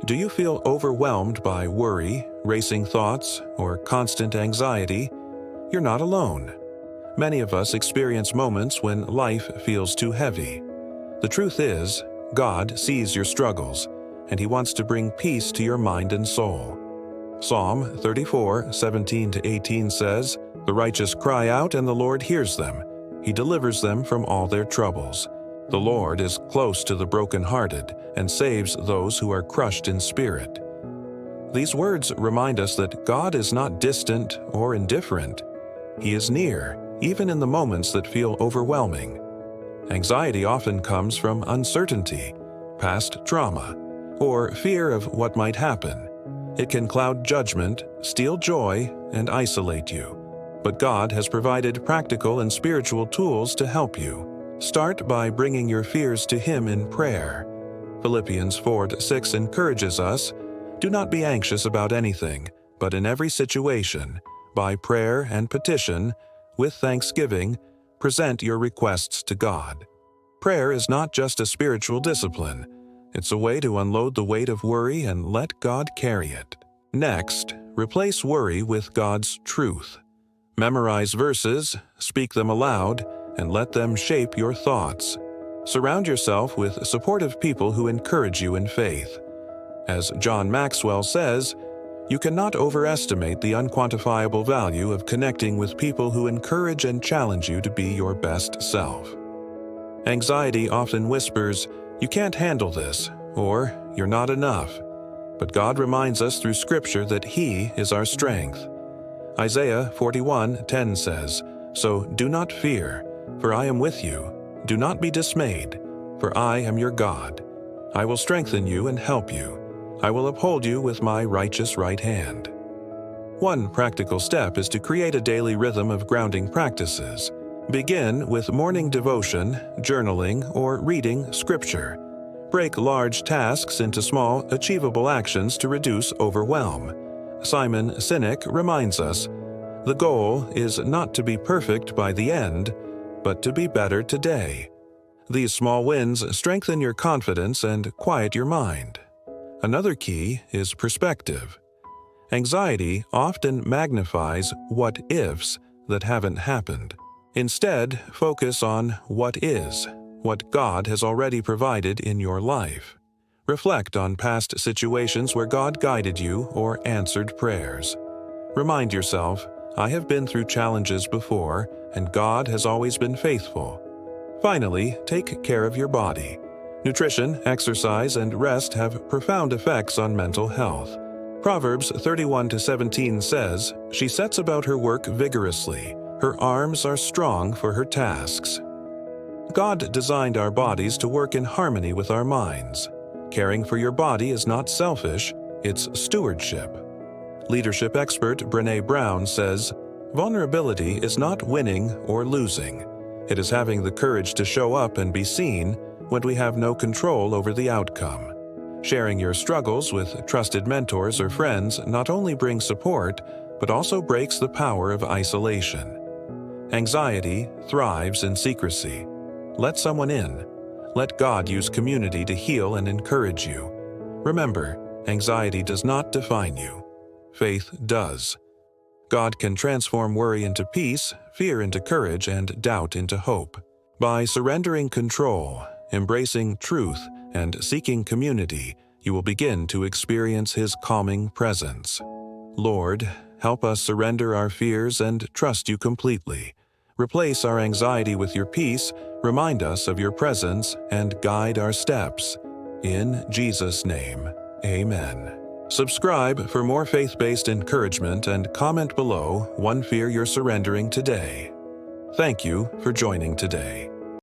Do you feel overwhelmed by worry, racing thoughts, or constant anxiety? You're not alone. Many of us experience moments when life feels too heavy. The truth is, God sees your struggles, and He wants to bring peace to your mind and soul. Psalm 34:17-18 says, "The righteous cry out, and the Lord hears them. He delivers them from all their troubles. The Lord is close to the brokenhearted and saves those who are crushed in spirit." These words remind us that God is not distant or indifferent. He is near, even in the moments that feel overwhelming. Anxiety often comes from uncertainty, past trauma, or fear of what might happen. It can cloud judgment, steal joy, and isolate you. But God has provided practical and spiritual tools to help you. Start by bringing your fears to Him in prayer. Philippians 4:6 encourages us, "Do not be anxious about anything, but in every situation, by prayer and petition, with thanksgiving, present your requests to God." Prayer is not just a spiritual discipline. It's a way to unload the weight of worry and let God carry it. Next, replace worry with God's truth. Memorize verses, speak them aloud, and let them shape your thoughts. Surround yourself with supportive people who encourage you in faith. As John Maxwell says, "You cannot overestimate the unquantifiable value of connecting with people who encourage and challenge you to be your best self." Anxiety often whispers, "You can't handle this," or "You're not enough." But God reminds us through Scripture that He is our strength. Isaiah 41:10 says, "So do not fear, for I am with you. Do not be dismayed, for I am your God. I will strengthen you and help you. I will uphold you with my righteous right hand." One practical step is to create a daily rhythm of grounding practices. Begin with morning devotion, journaling, or reading Scripture. Break large tasks into small, achievable actions to reduce overwhelm. Simon Sinek reminds us, "The goal is not to be perfect by the end, but to be better today." These small wins strengthen your confidence and quiet your mind. Another key is perspective. Anxiety often magnifies what-ifs that haven't happened. Instead, focus on what is, what God has already provided in your life. Reflect on past situations where God guided you or answered prayers. Remind yourself, "I have been through challenges before, and God has always been faithful." Finally, take care of your body. Nutrition, exercise, and rest have profound effects on mental health. Proverbs 31:17 says, "She sets about her work vigorously. Her arms are strong for her tasks." God designed our bodies to work in harmony with our minds. Caring for your body is not selfish, it's stewardship. Leadership expert Brené Brown says, "Vulnerability is not winning or losing. It is having the courage to show up and be seen when we have no control over the outcome." Sharing your struggles with trusted mentors or friends not only brings support, but also breaks the power of isolation. Anxiety thrives in secrecy. Let someone in. Let God use community to heal and encourage you. Remember, anxiety does not define you. Faith does. God can transform worry into peace, fear into courage, and doubt into hope. By surrendering control, embracing truth, and seeking community, you will begin to experience His calming presence. Lord, help us surrender our fears and trust You completely. Replace our anxiety with Your peace, remind us of Your presence, and guide our steps. In Jesus' name, amen. Subscribe for more faith-based encouragement and comment below one fear you're surrendering today. Thank you for joining today.